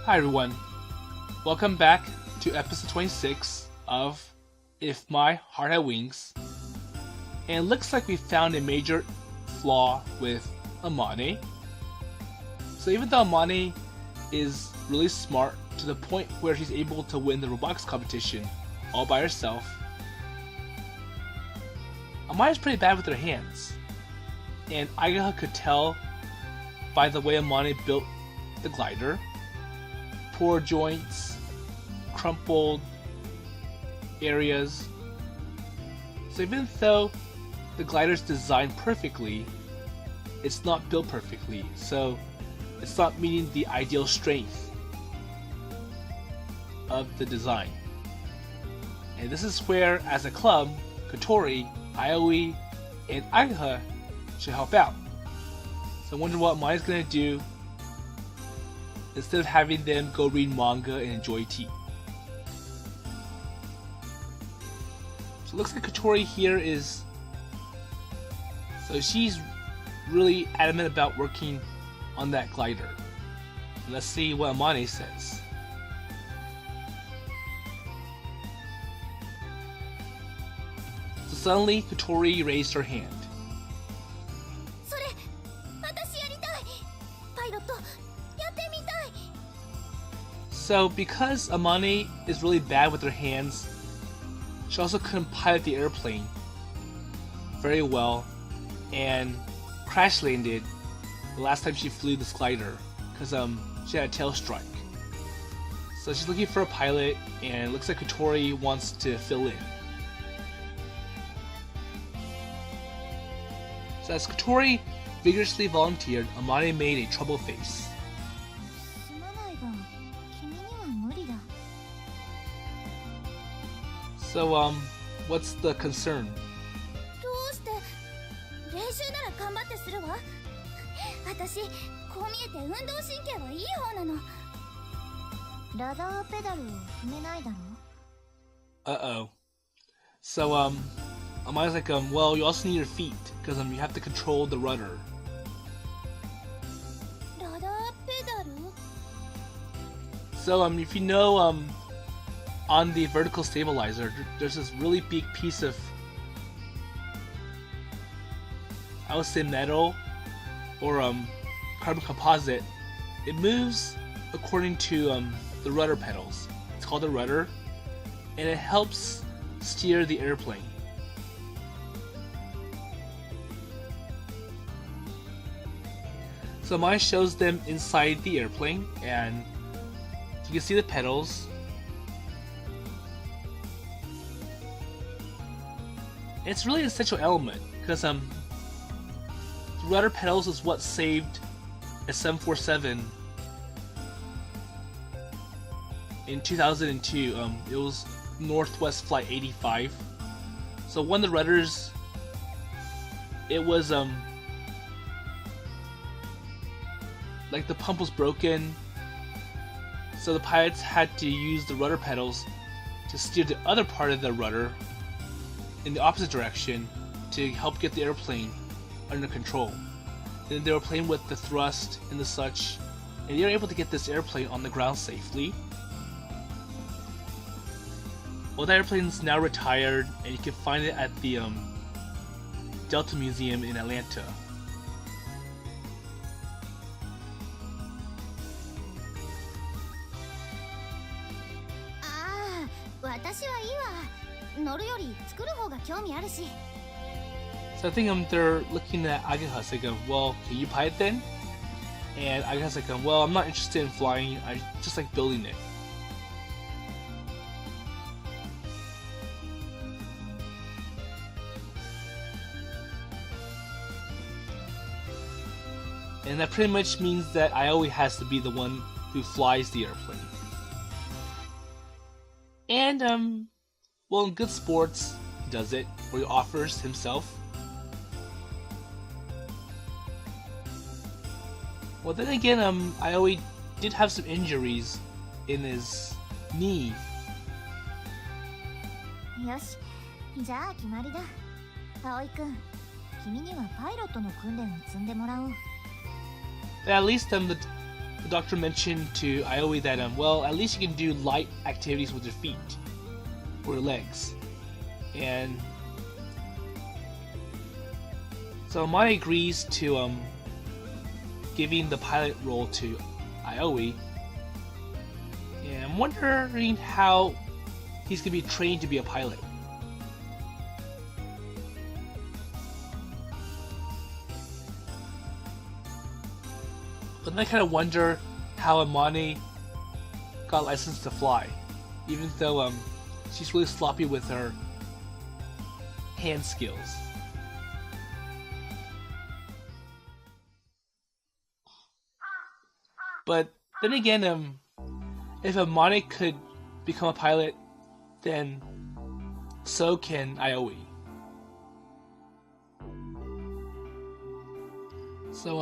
Hi everyone, welcome back to episode 26 of If My Heart Had Wings. And it looks like we found a major flaw with Amane. So even though Amane is really smart to the point where she's able to win the robotics competition all by herself, Amane's pretty bad with her hands. And Ageha could tell by the way Amane built the glider. Poor joints, crumpled areas. So even though the glider's designed perfectly, it's not built perfectly, so it's not meeting the ideal strength of the design. And this is where, as a club, Kotori, Aoi, and Ageha should help out. So I wonder what Amane's gonna do instead of having them go read manga and enjoy tea. So it looks like Kotori here is... So she's really adamant about working on that glider. And let's see what Amane says. So suddenly Kotori raised her hand. So because Amane is really bad with her hands, she also couldn't pilot the airplane very well and crash landed the last time she flew this glider because she had a tail strike. So she's looking for a pilot, and it looks like Kotori wants to fill in. So as Kotori vigorously volunteered, Amane made a troubled face. So, what's the concern? Uh-oh. So, Amane's like, well, you also need your feet, because, you have to control the rudder. So, if you know, on the vertical stabilizer, there's this really big piece of, I would say, metal or carbon composite. It moves according to the rudder pedals. It's called the rudder, and it helps steer the airplane. So mine shows them inside the airplane, and you can see the pedals. It's really an essential element because the rudder pedals is what saved a 747 in 2002. It was Northwest Flight 85. So one of the rudders, it was like the pump was broken, so the pilots had to use the rudder pedals to steer the other part of the rudder in the opposite direction to help get the airplane under control. Then they were playing with the thrust and the such, and they were able to get this airplane on the ground safely. Well, that airplane is now retired, and you can find it at the Delta Museum in Atlanta. So I think they're looking at Ageha saying, well, can you pilot then? And Ageha's like, well, I'm not interested in flying, I just like building it. And that pretty much means that Aoi has to be the one who flies the airplane. And, well, in good sports, he does it, or he offers himself. Well, then again, Aoi did have some injuries in his knee. よし、じゃあ決まりだ。葵くん、君にはパイロットの訓練を積んでもらおう。At least the doctor mentioned to Aoi that well, at least you can do light activities with your feet or your legs, and so Amane agrees to giving the pilot role to Aoi, and I'm wondering how he's gonna be trained to be a pilot. But then I kind of wonder how Amane got licensed to fly, even though she's really sloppy with her hand skills. But then again, if Amane could become a pilot, then so can Aoi. So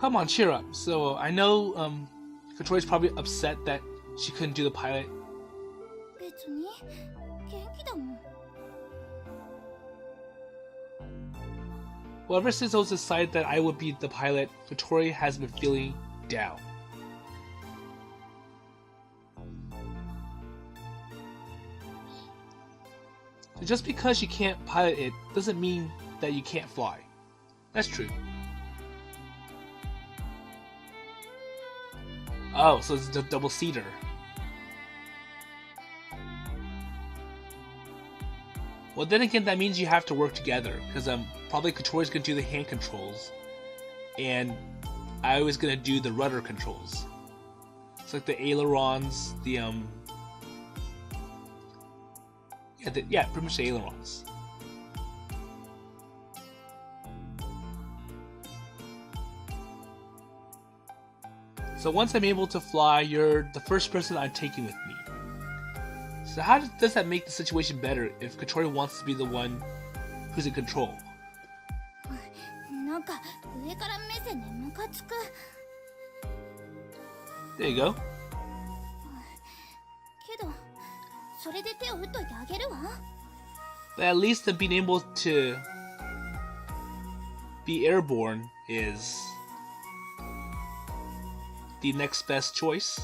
come on, cheer up. So I know Kotori's probably upset that she couldn't do the pilot. 別に元気だもん。 Well, ever since it was decided that I would be the pilot, Kotori has been feeling down. So just because you can't pilot it doesn't mean that you can't fly. That's true. Oh, so it's a double-seater. Well, then again, that means you have to work together, because probably Kotori's gonna do the hand controls, and I was gonna do the rudder controls. It's like the ailerons, the yeah, pretty much the ailerons. So once I'm able to fly, you're the first person I'm taking with me. So how does that make the situation better if Kotori wants to be the one who's in control? なんか上から目線でムカつく。 There you go. けどそれで手を打っといてあげるわ。 But at least being able to be airborne is the next best choice.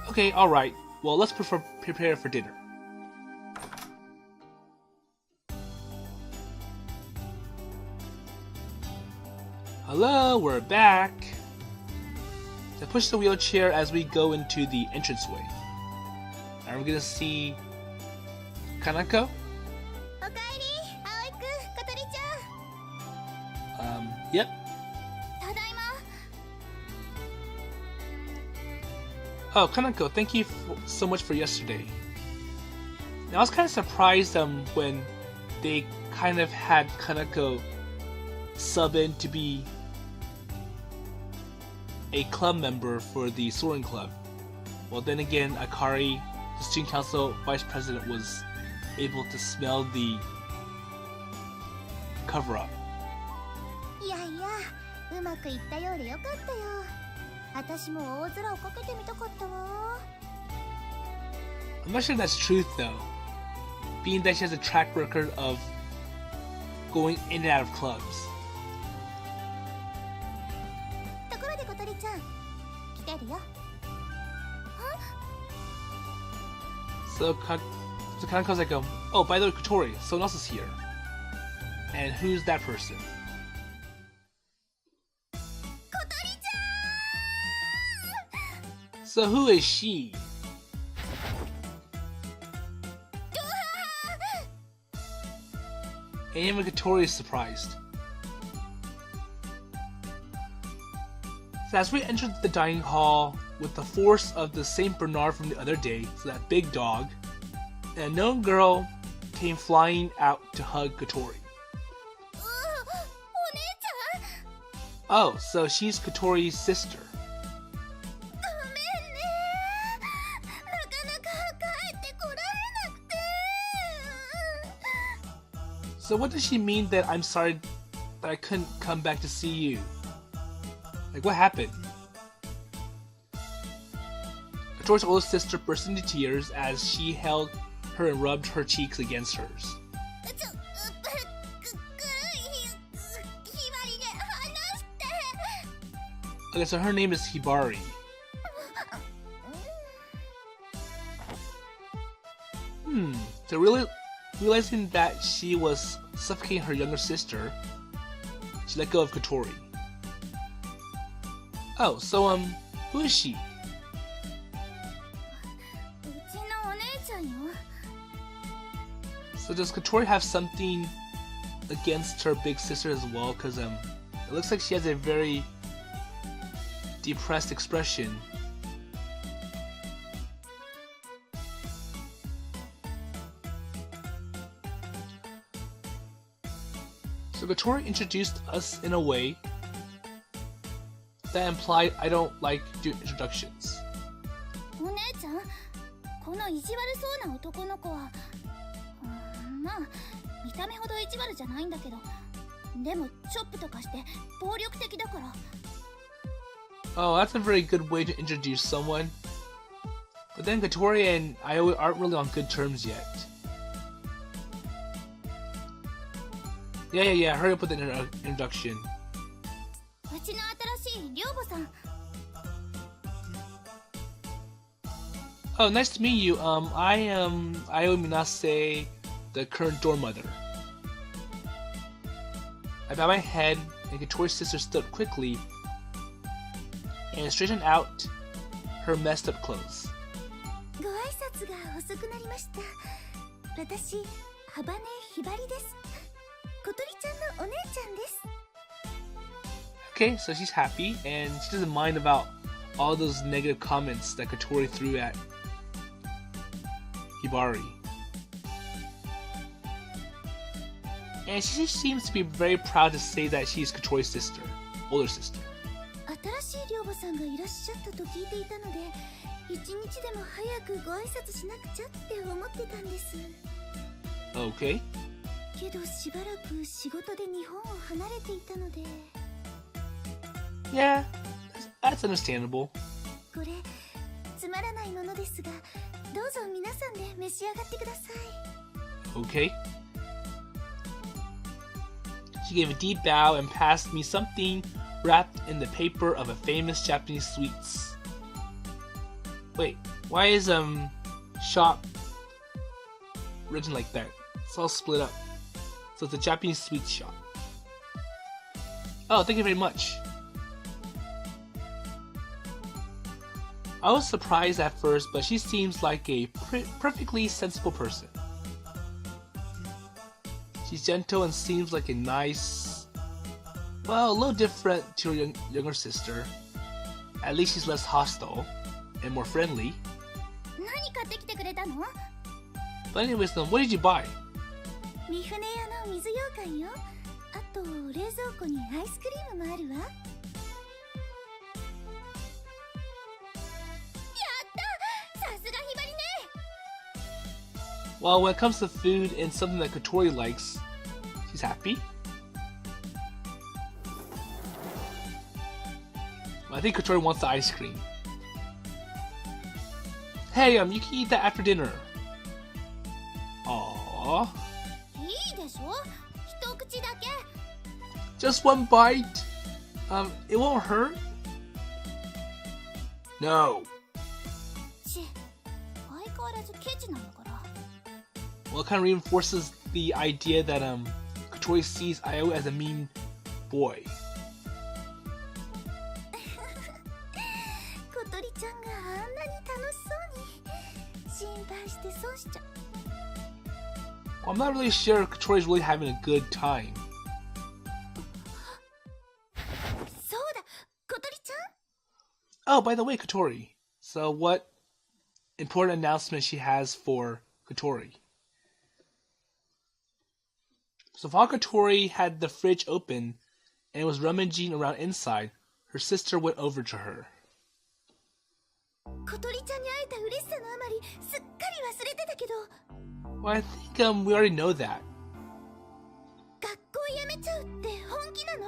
Okay, alright. Well, let's prepare for dinner. Hello, we're back. So push the wheelchair as we go into the entranceway. And we're gonna see Kanako. おかえり、葵くん、小鳥ち Yep. ゃん。ただいま。 Oh, Kanako, thank you so much for yesterday. Now, I was kind of surprised when they kind of had Kanako sub in to be a club member for the soaring club. Well, then again, Akari, the student council vice president, was able to smell the cover-up. いやいや、うまくいったようでよかったよ。私も大空をかけてみたかったわ。 I'm not sure that's truth though, being that she has a track record of going in and out of clubs. ところで小鳥ちゃん、来てるよ。 So Kanako's like, oh, by the way, Kotori, someone else is here. And who's that person? 小鳥ち So who is she? ゃん。 And even Kotori is surprised. So as we entered the dining hall with the force of the Saint Bernard from the other day, so that big dog, an unknown girl came flying out to hug Kotori. お姉ちゃん。 Oh, so she's Kotori's sister. ごめんね。なかなか帰ってこられなくて。 So what does she mean that I'm sorry that I couldn't come back to see you? Like, what happened? Kotori's older sister burst into tears as she held her and rubbed her cheeks against hers. ひばりで話 Okay, so her name is Hibari. So really realizing that she was suffocating her younger sister, she let go of Kotori. Oh, so who is she? うちのお姉ちゃんよ。 So does Kotori have something against her big sister as well? Because it looks like she has a very depressed expression. So Kotori introduced us in a way that implied I don't like doing introductions. お姉ちゃん、この意地悪そうな男の子は、まあ見た目ほど意地悪じゃないんだけど、でもチョップとかして暴力的だから。Oh, that's a very good way to introduce someone. But then Kotori and Aoi aren't really on good terms yet. Yeah. Hurry up with the introduction. うちの新しい寮母さん。 Oh, nice to meet you. I am Aoi Minase, the current dorm mother. I bowed my head, and Kotori's sister stood up quickly and straightened out her messed up clothes. ご挨拶が遅くなりました。私、ハバネヒバリです。小鳥ちゃんのお姉ちゃんです。 Okay, so she's happy, and she doesn't mind about all those negative comments that Kotori threw at Hibari. And she seems to be very proud to say that she's Kotori's sister, older sister. 新しい寮母さんがいらっしゃったと聞いていたので、一日でも早くご挨拶しなくちゃって思ってたんです。 Okay. けどしばらく仕事で日本を離れていたので。 Yeah, that's understandable. これつまらないものですが、どうぞ皆さんで召し上がってください。 Okay. She gave a deep bow and passed me something wrapped in the paper of a famous Japanese sweets. Wait, why is shop written like that? It's all split up. So it's a Japanese sweets shop. Oh, thank you very much. I was surprised at first, but she seems like a perfectly sensible person. She's gentle and seems like a nice, well, a little different to her younger sister. At least she's less hostile and more friendly. 何買ってきてくれたの？ But anyways, then, what did you buy? 三船屋の水羊羹よ。あと冷蔵庫にアイスクリームもあるわ。やった！さすがひばりね。 Well, when it comes to food and something that Kotori likes, she's happy. I think Kotori wants the ice cream. Hey, you can eat that after dinner. Aww. いいでしょ？一口だけ。 Just one bite? It won't hurt? No. ち、相変わらずケチなのかな。 Well, it kind of reinforces the idea that Kotori sees Aoi as a mean boy. 小鳥ちゃんがあんなに楽しそうに。心配して損しちゃう。 Well, I'm not really sure Kotori's really having a good time. そうだ、小鳥ちゃん。 Oh, by the way, Kotori. So what important announcement she has for Kotori? So while Kotori had the fridge open and was rummaging around inside, her sister went over to her. 小鳥ちゃんに会えた嬉しさのあまりすっかり忘れてたけど。 Well, I think we already know that. 学校辞めちゃうって本気なの？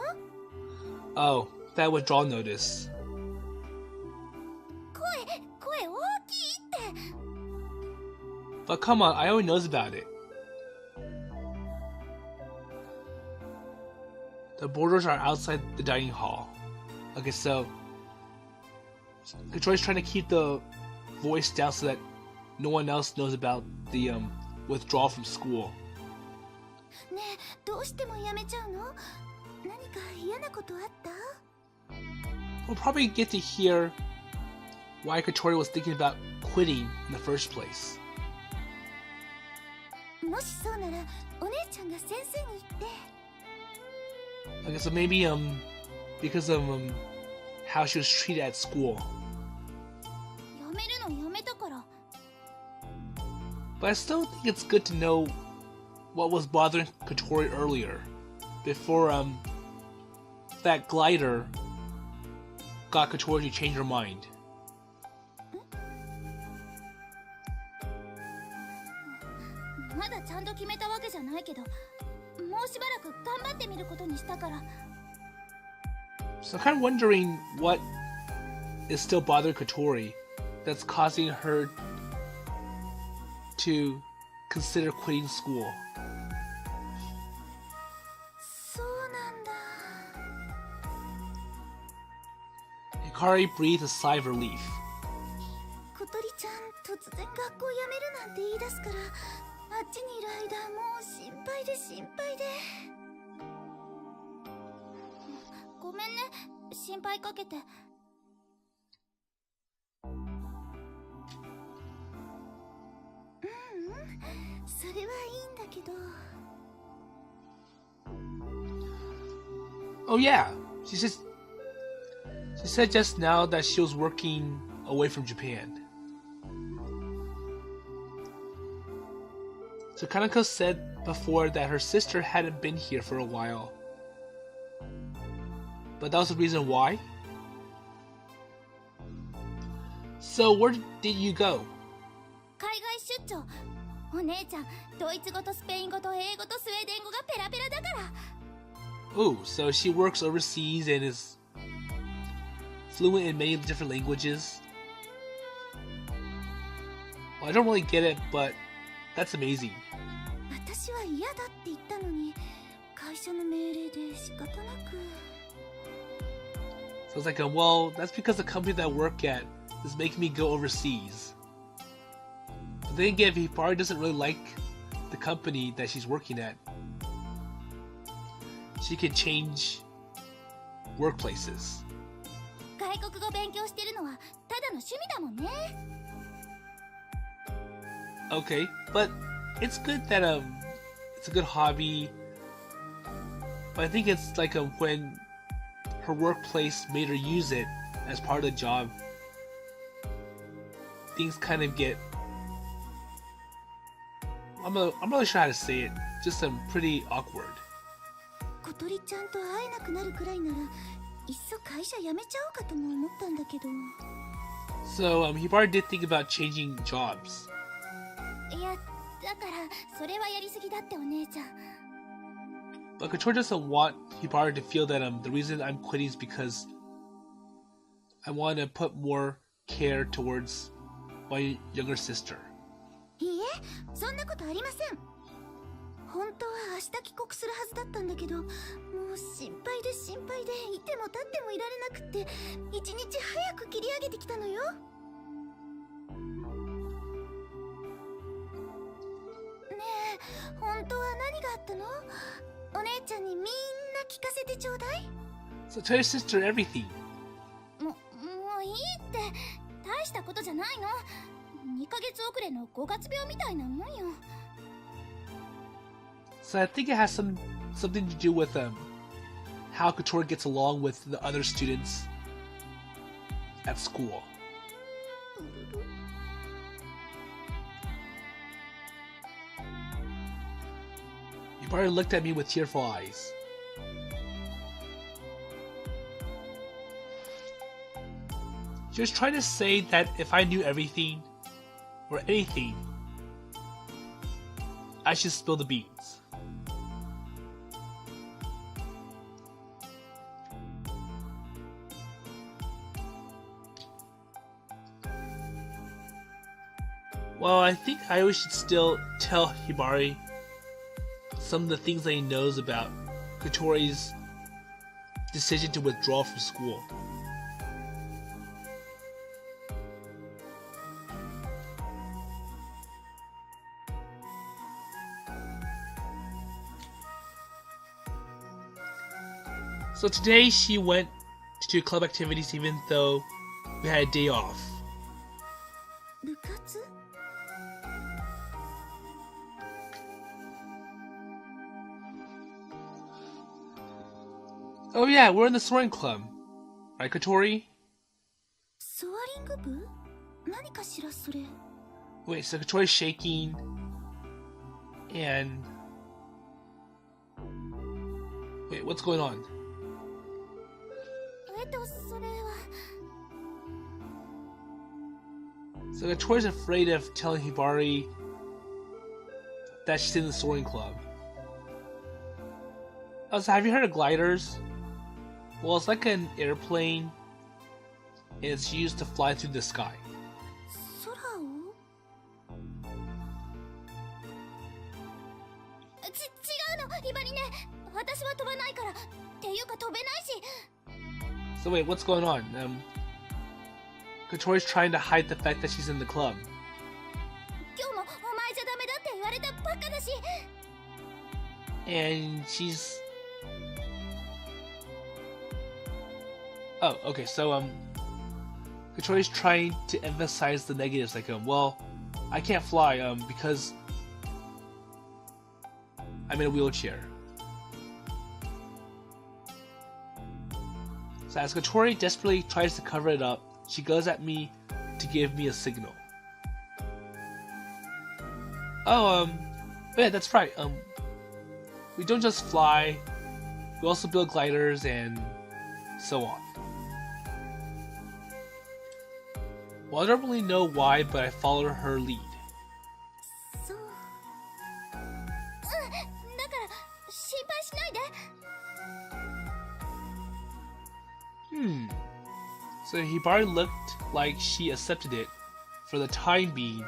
Oh, that withdrawal notice. 声大きいって。 But come on, Aoi knows about it. The boarders are outside the dining hall. Okay, so Kotori's trying to keep the voice down so that no one else knows about the withdrawal from school. ねえ、どうしてもやめちゃうの？何か嫌なことあった？ We'll probably get to hear why Kotori was thinking about quitting in the first place. もしそうなら、お姉ちゃんが先生に言って。Okay, so maybe because of how she was treated at school. やめるのやめたから。But I still think it's good to know what was bothering Kotori earlier, before that glider got Kotori to change her mind. まだちゃんと決めたわけじゃないけど、もうしばらく頑張ってみることにしたから。So I'm kind of wondering what is still bothering Kotori that's causing her to consider quitting school. そうなんだ。Hibari breathed a sigh of relief. 小鳥ちゃん、突然学校辞めるなんて言い出すから、あっちにいる間もう心配で心配で。ごめんね、心配かけて。それはいいんだけど。Oh yeah, she said just now that she was working away from Japan. So Kanako said before that her sister hadn't been here for a while. But that was the reason why? So where did you go? 海外出張。お姉ちゃん、ドイツ語とスペイン語と英語とスウェーデン語がペラペラだから。Ooh, so she works overseas and is fluent in many different languages. Well, I don't really get it, but that's amazing. 私は嫌だって言ったのに、会社の命令で仕方なく。So it's like, well, that's because the company that I work at is making me go overseas. But then again, if Hibari doesn't really like the company that she's working at, she can change workplaces. 外国語勉強してるのはただの趣味だもんね。Okay, but it's good that it's a good hobby. But I think it's like when her workplace made her use it as part of the job, things kind of get. I'm not really sure how to say it. Just pretty awkward. 小鳥ちゃんと会えなくなるくらいなら、いっそ会社辞めちゃおうかとも思ったんだけど。So Hibari did think about changing jobs. いや、だからそれはやりすぎだってお姉ちゃん。But Kotori doesn't want Hibari to feel that the reason I'm quitting is because I want to put more care towards my younger sister. いいえ、そんなことありません。本当は明日帰国するはずだったんだけど、もう心配で心配でいても立ってもいられなくって、一日早く切り上げてきたのよ。ねえ、本当は何があったの？お姉ちゃんにみんな聞かせてちょうだい。So tell your sister everything. もういいって、大したことじゃないの。2ヶ月遅れの5月病みたいなもんよ。So I think it has something to do with how Kotori gets along with the other students at school. Hibari looked at me with tearful eyes. She was trying to say that if I knew everything, or anything, I should spill the beans. Well, I think I should still tell Hibari some of the things that he knows about Kotori's decision to withdraw from school. So today she went to do club activities even though we had a day off. 部活？ Oh yeah, we're in the soaring club. Right, Kotori? ソアリング部？何かしらそれ。 Wait, so Kotori's shaking and... Wait, what's going on? それは。 So Kotori's afraid of telling Hibari that she's in the soaring club. Oh, so have you heard of gliders? Well, it's like an airplane, and it's used to fly through the sky. 空を？違うの、ヒバリね。私は飛ばないから。っていうか飛べないし。 So wait, what's going on? Kotori's trying to hide the fact that she's in the club. 今日もお前じゃダメだって言われたばっかだし。 And she's... Oh, okay, so, Kotori's trying to emphasize the negatives, like, well, I can't fly, because I'm in a wheelchair. So as Kotori desperately tries to cover it up, she goes at me to give me a signal. Oh, yeah, that's right, we don't just fly, we also build gliders and so on. Well, I don't really know why, but I followed her lead. そう。だから心配しないで。 So Hibari looked like she accepted it for the time being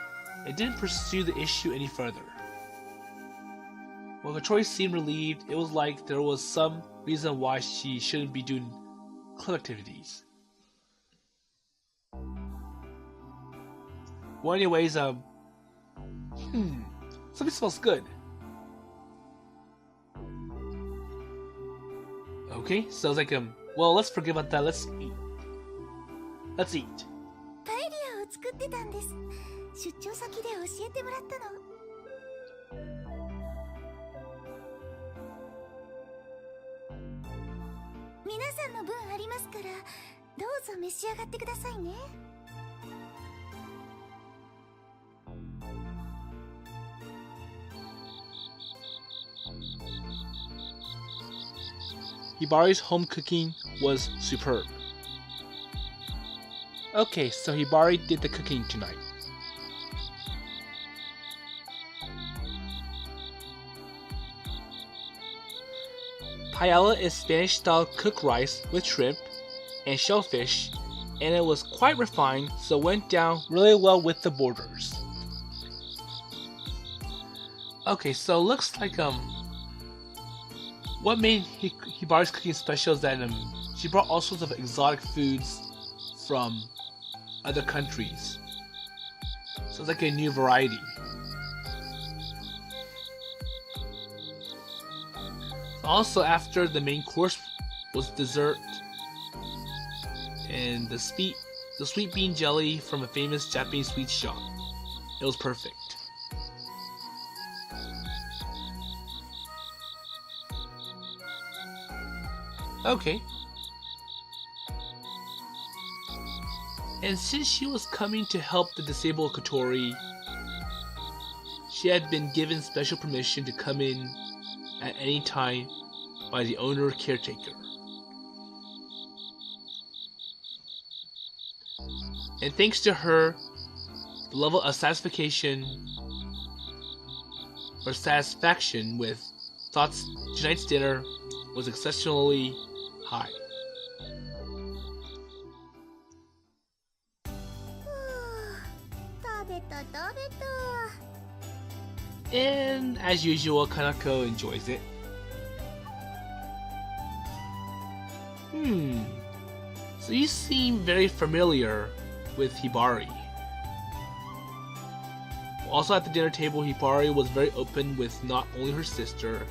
and didn't pursue the issue any further. While Kotori seemed relieved, it was like there was some reason why she shouldn't be doing club activities. Well, anyways, something smells good. Okay, so it's like, well, let's forget about that. Let's eat. Let's eat. パエリアを作ってたんです。出張先で教えてもらったの。皆さんの分ありますから、どうぞ召し上がってくださいね。 Hibari's home cooking was superb. Okay, so Hibari did the cooking tonight. Paella is Spanish-style cooked rice with shrimp and shellfish, and it was quite refined, so went down really well with the borders. Okay, so looks like what made Hibari's cooking special is that she brought all sorts of exotic foods from other countries. So it's like a new variety. Also, after the main course was dessert and the sweet bean jelly from a famous Japanese sweet shop. It was perfect. Okay. And since she was coming to help the disabled Kotori, she had been given special permission to come in at any time by the owner caretaker. And thanks to her, the level of satisfaction with tonight's dinner was exceptionally high. And as usual, Kanako enjoys it. So you seem very familiar with Hibari. Also at the dinner table, Hibari was very open with not only her sister,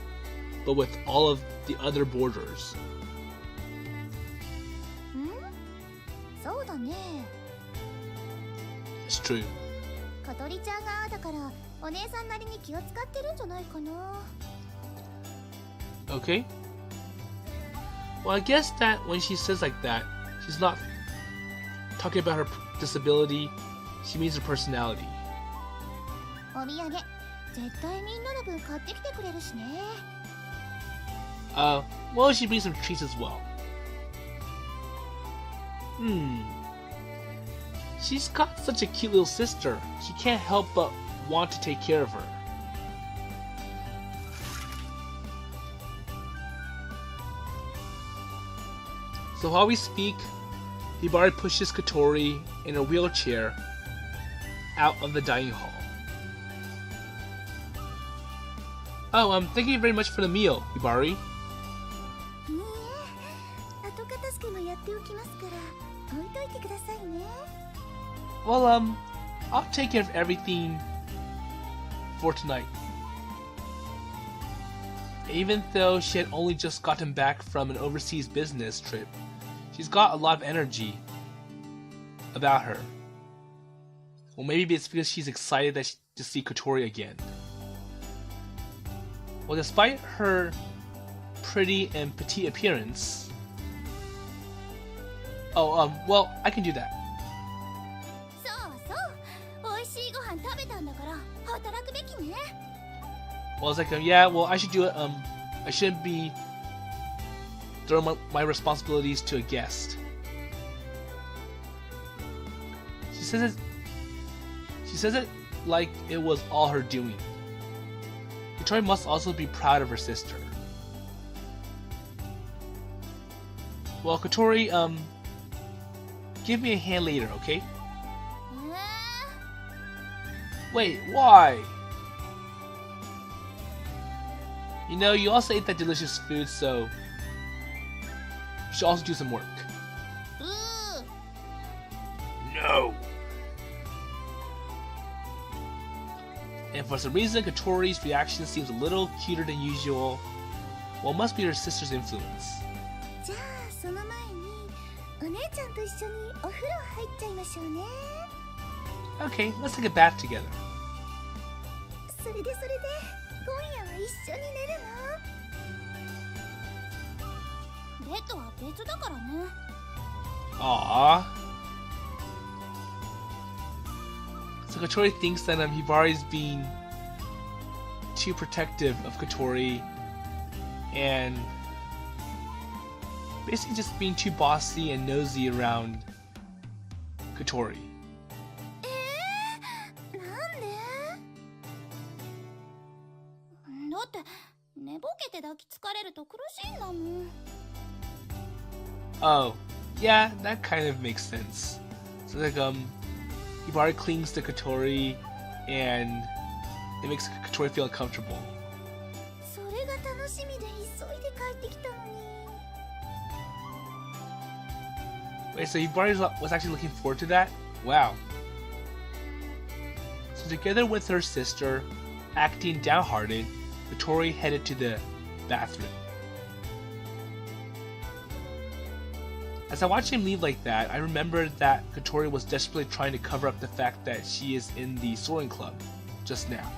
but with all of the other boarders. かね。 It's true. 小鳥ちゃんがああだからお姉さんなりに気を使ってるんじゃないかな。 Okay. Well, I guess that when she says like that, she's not talking about her disability, she means her personality. お土産絶対みんなの分買ってきてくれるしね。 Well, she brings some treats as well. She's got such a cute little sister. She can't help but want to take care of her. So while we speak, Hibari pushes Kotori in a wheelchair out of the dining hall. Oh, thank you very much for the meal, Hibari. いいえ、後片付けもやっておきますから置いといてくださいね。 Well, I'll take care of everything for tonight. Even though she had only just gotten back from an overseas business trip, she's got a lot of energy about her. Well, maybe it's because she's excited to see Kotori again. Well, despite her pretty and petite appearance... Oh, well, I can do that. そうそう、美味しいご飯食べたんだから働くべきね。 Well, it's like, yeah, well, I should do it, I shouldn't be throwing my responsibilities to a guest. She says it like it was all her doing. Kotori must also be proud of her sister. Well, Kotori, give me a hand later, okay? Wait, why? You know, you also ate that delicious food, so you should also do some work. No! And for some reason, Kotori's reaction seems a little cuter than usual. Well, it must be her sister's influence. じゃあその前にお姉ちゃんと一緒にお風呂入っちゃいましょうね。 Okay, let's take a bath together. それで今夜は一緒に寝るの？ベッドは別だからね。 Aww. So Kotori thinks that Hibari's being too protective of Kotori and basically just being too bossy and nosy around Kotori. なんで？だって寝ぼけて抱きつかれると苦しいんだもん。 Oh, yeah, that kind of makes sense. So like Hibari clings to Kotori and it makes Kotori feel uncomfortable. それが楽しみで急いで帰ってきたのに。 Wait, so Hibari was actually looking forward to that? Wow. So together with her sister, acting downhearted, Kotori headed to the bathroom. As I watched him leave like that, I remembered that Kotori was desperately trying to cover up the fact that she is in the soaring club just now.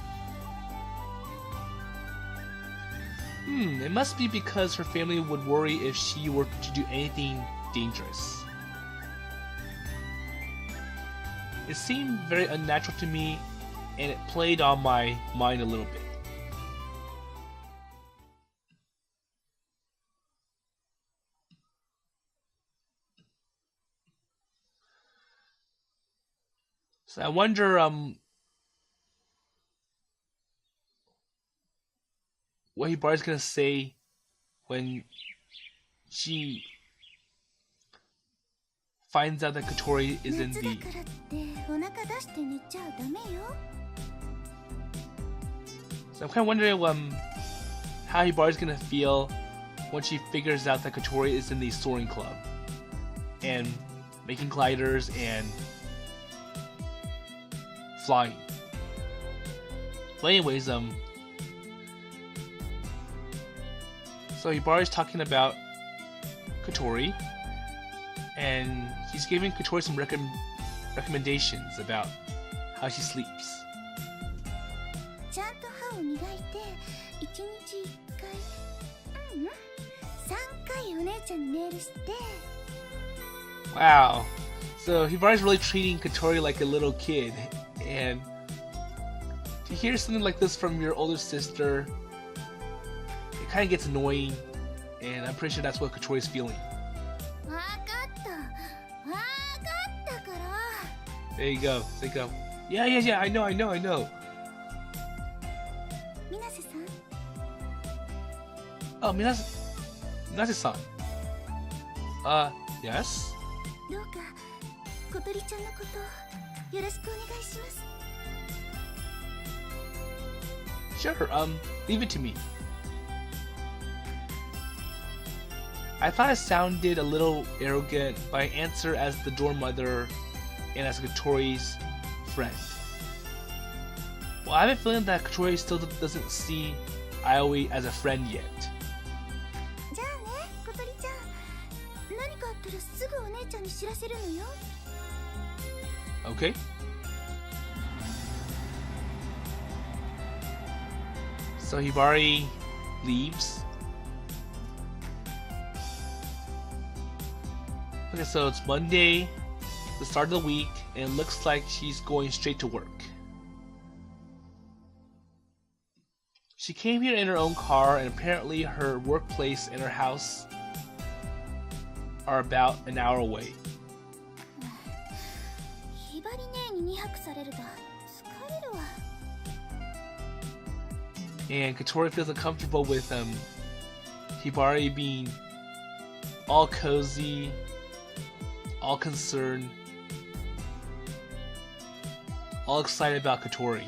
It must be because her family would worry if she were to do anything dangerous. It seemed very unnatural to me, and it played on my mind a little bit. So I wonder, what Hibari's gonna say when she finds out that Kotori is in the... So I'm kind of wondering how Hibari's gonna feel when she figures out that Kotori is in the soaring club and making gliders and flying. But anyways, so Hibari's talking about Kotori, and he's giving Kotori some recommendations about how she sleeps. ちゃんと歯を磨いて1日1回3回お姉ちゃんにメールして Wow. So Hibari's really treating Kotori like a little kid, and to hear something like this from your older sister, it kind of gets annoying, and I'm pretty sure that's what Kotori's feeling. わかったから There you go. There you go. Yeah. I know. 水瀬さん Oh, Minase-san. Yes? どうか小鳥ちゃんのことよろしくお願いします Sure, leave it to me. I thought it sounded a little arrogant, but I answer as the dorm mother and as Kotori's friend. Well, I have a feeling that Kotori still doesn't see Aoi as a friend yet. じゃあね小鳥ちゃん何かあったらすぐお姉ちゃんに知らせるのよ Okay? So Hibari leaves. Okay, so it's Monday, the start of the week, and it looks like she's going straight to work. She came here in her own car, and apparently her workplace and her house are about an hour away. ひばり姉に2泊されると疲れるわ And Kotori feels uncomfortable with Hibari being all cozy, all concerned, all excited about Kotori.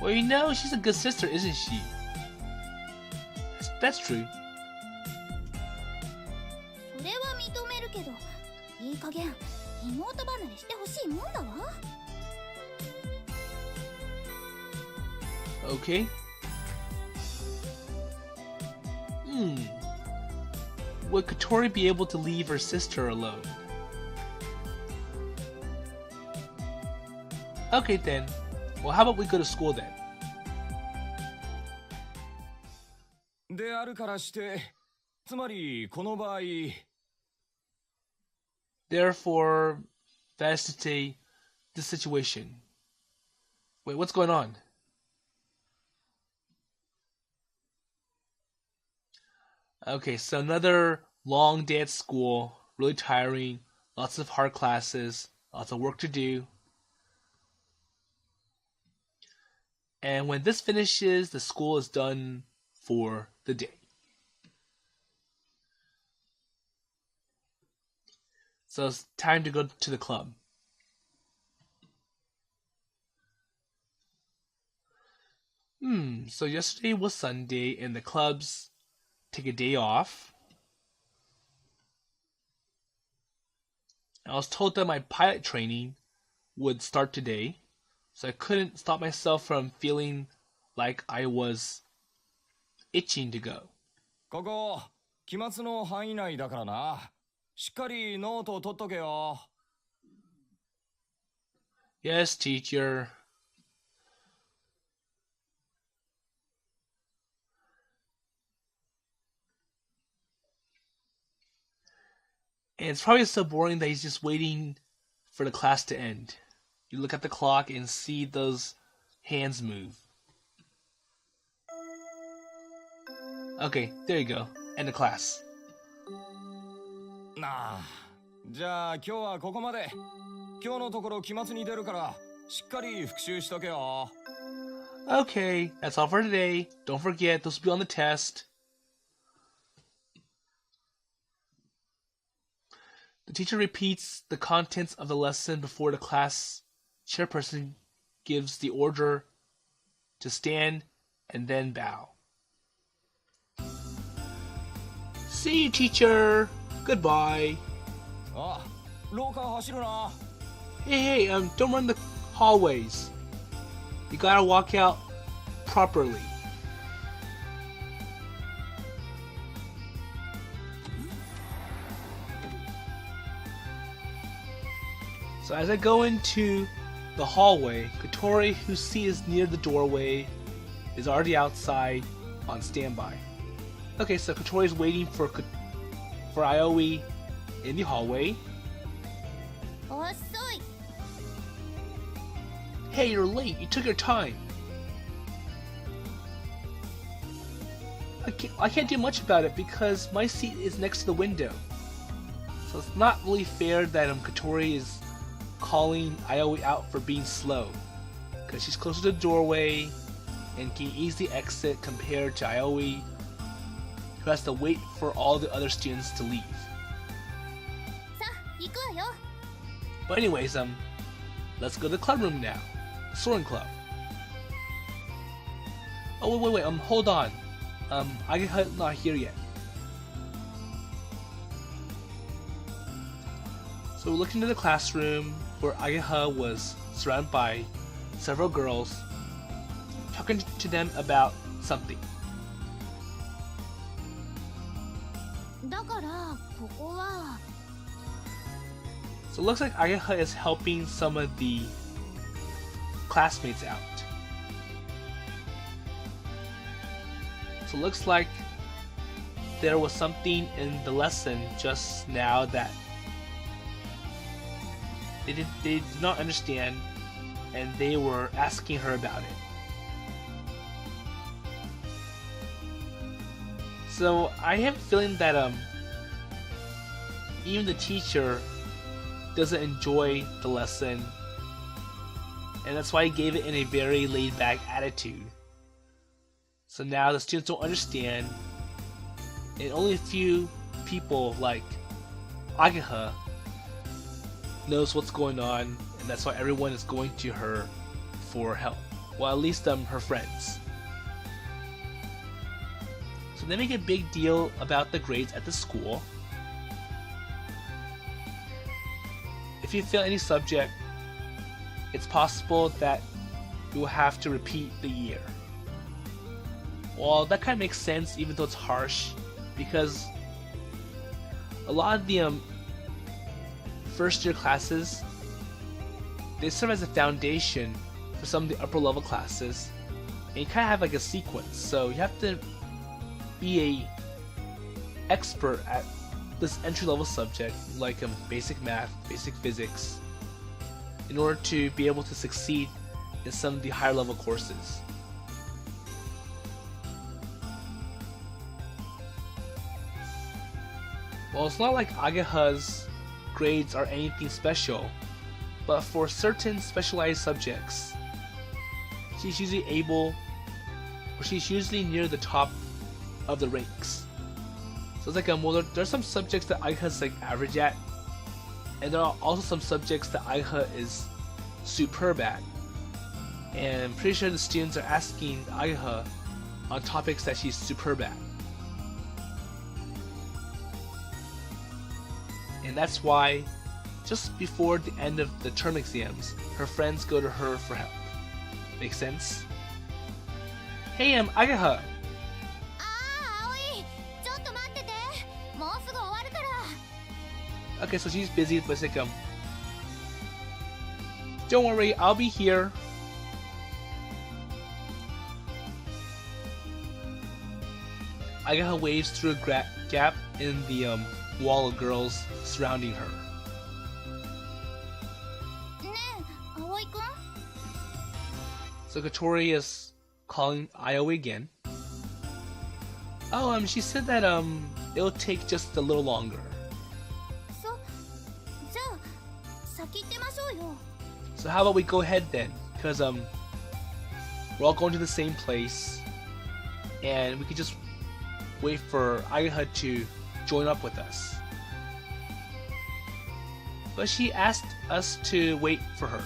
Well, you know, she's a good sister, isn't she? That's true. それは認めるけどいい加減妹離れしてほしいもんだわ Okay. Would Kotori be able to leave her sister alone? Okay then. Well, how about we go to school then? であるからして、つまりこの場合。Therefore, that is to say, this situation. Wait, what's going on? Okay, so another long day at school, really tiring, lots of hard classes, lots of work to do. And when this finishes, the school is done for the day. So it's time to go to the club. So yesterday was Sunday and the clubs take a day off. I was told that my pilot training would start today, so I couldn't stop myself from feeling like I was itching to go. ここ、期末の範囲内だからな。しっかりノートを取っとけよ。Yes, teacher. And it's probably so boring that he's just waiting for the class to end. You look at the clock and see those hands move. Okay, there you go. End the class. なあ、じゃあ今日はここまで。今日のところ期末に出るから、しっかり復習しとけよ。Okay, that's all for today. Don't forget, those will be on the test. The teacher repeats the contents of the lesson before the class chairperson gives the order to stand and then bow. See you, teacher. Goodbye. あ、廊下走るな。Hey, don't run the hallways. You gotta walk out properly. So as I go into the hallway, Kotori, who sees near the doorway, is already outside on standby. Okay, so Kotori is waiting for Aoi in the hallway. 遅い。 Hey, you're late. You took your time. I can't do much about it because my seat is next to the window. So it's not really fair that Kotori is calling Aoi out for being slow, because she's closer to the doorway and can easily exit compared to Aoi, who has to wait for all the other students to leave. さあ、行くわよ。 But anyways, let's go to the club room now. Soaring Club. Oh wait, hold on. Ageha's not here yet. So we look into the classroom where Ageha was surrounded by several girls, talking to them about something. だからここは。 So it looks like Ageha is helping some of the classmates out. So it looks like there was something in the lesson just now that they did not understand, and they were asking her about it. So I have a feeling that even the teacher doesn't enjoy the lesson, and that's why he gave it in a very laid-back attitude. So now the students don't understand, and only a few people like Ageha knows what's going on, and that's why everyone is going to her for help. Well, at least her friends. So they make a big deal about the grades at the school. If you fail any subject, it's possible that you will have to repeat the year. Well, that kind of makes sense, even though it's harsh, because a lot of the first year classes, they serve as a foundation for some of the upper level classes, and you kind of have like a sequence, so you have to be a expert at this entry level subject like basic math, basic physics, in order to be able to succeed in some of the higher level courses. Well, it's not like Ageha's grades are anything special, but for certain specialized subjects, she's usually near the top of the ranks. So it's like well, there's some subjects that Ageha's like average at, and there are also some subjects that Ageha is superb at. And I'm pretty sure the students are asking Ageha on topics that she's superb at. And that's why, just before the end of the term exams, her friends go to her for help. Make sense? Hey, Ageha! Aoi! ちょっと待ってて。もうすぐ終わるから。 Okay, so she's busy, but it's like, don't worry, I'll be here. Ageha waves through a gap in the wall of girls surrounding her. ねえ、葵くん？ So Kotori is calling Aoi again. Oh, she said that it'll take just a little longer. じゃあ先行ってましょうよ。 So how about we go ahead then? Because we're all going to the same place, and we could just wait for Ageha to join up with us. But she asked us to wait for her.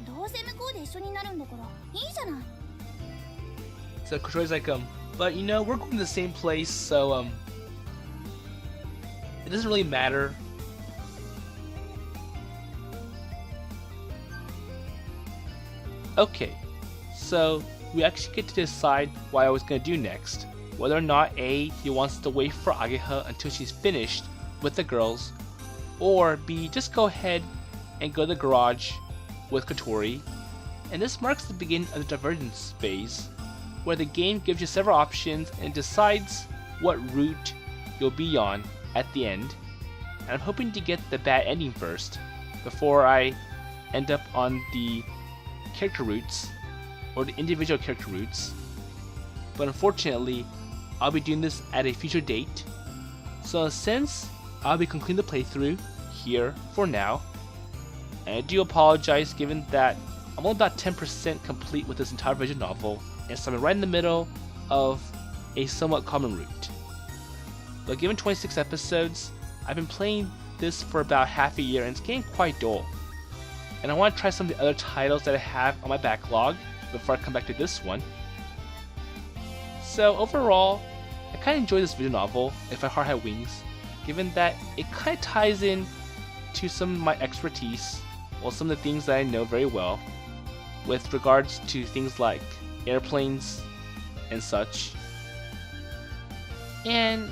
どうせ向こうで一緒になるんだからいいじゃない。 So Kotori's like, but you know, we're going to the same place, so it doesn't really matter. Okay, so we actually get to decide what I was going to do next. Whether or not he wants to wait for Ageha until she's finished with the girls, or B, just go ahead and go to the garage with Kotori. And this marks the beginning of the divergence phase, where the game gives you several options and decides what route you'll be on at the end. And I'm hoping to get the bad ending first, before I end up on the character routes, or the individual character routes. But unfortunately, I'll be doing this at a future date, so in a sense, I'll be concluding the playthrough here for now. And I do apologize given that I'm only about 10% complete with this entire visual novel, and so I'm right in the middle of a somewhat common route. But given 26 episodes, I've been playing this for about half a year and it's getting quite dull. And I want to try some of the other titles that I have on my backlog before I come back to this one. So overall, I kind of enjoy this visual novel, If My Heart Had Wings, given that it kind of ties in to some of my expertise, well, some of the things that I know very well, with regards to things like airplanes and such. And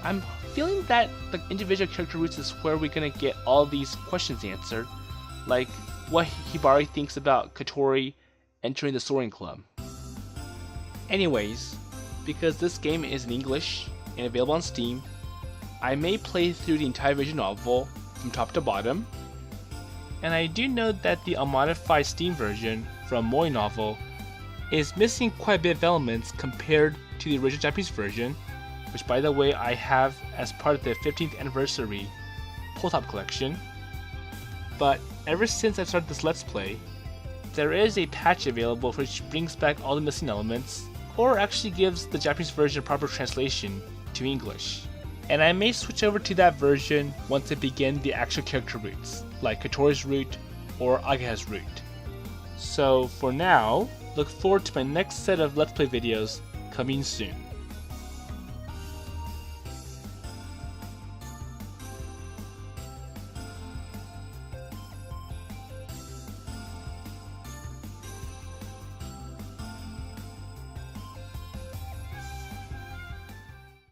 I'm feeling that the individual character routes is where we're gonna get all these questions answered, like what Hibari thinks about Kotori entering the soaring club. Anyways, because this game is in English and available on Steam, I may play through the entire visual novel from top to bottom. And I do know that the unmodified Steam version from Moi Novel is missing quite a bit of elements compared to the original Japanese version, which by the way I have as part of the 15th anniversary pull-top collection. But ever since I started this Let's Play, there is a patch available which brings back all the missing elements, or actually gives the Japanese version a proper translation to English. And I may switch over to that version once I begin the actual character routes, like Kotori's route or Ageha's route. So for now, look forward to my next set of Let's Play videos coming soon.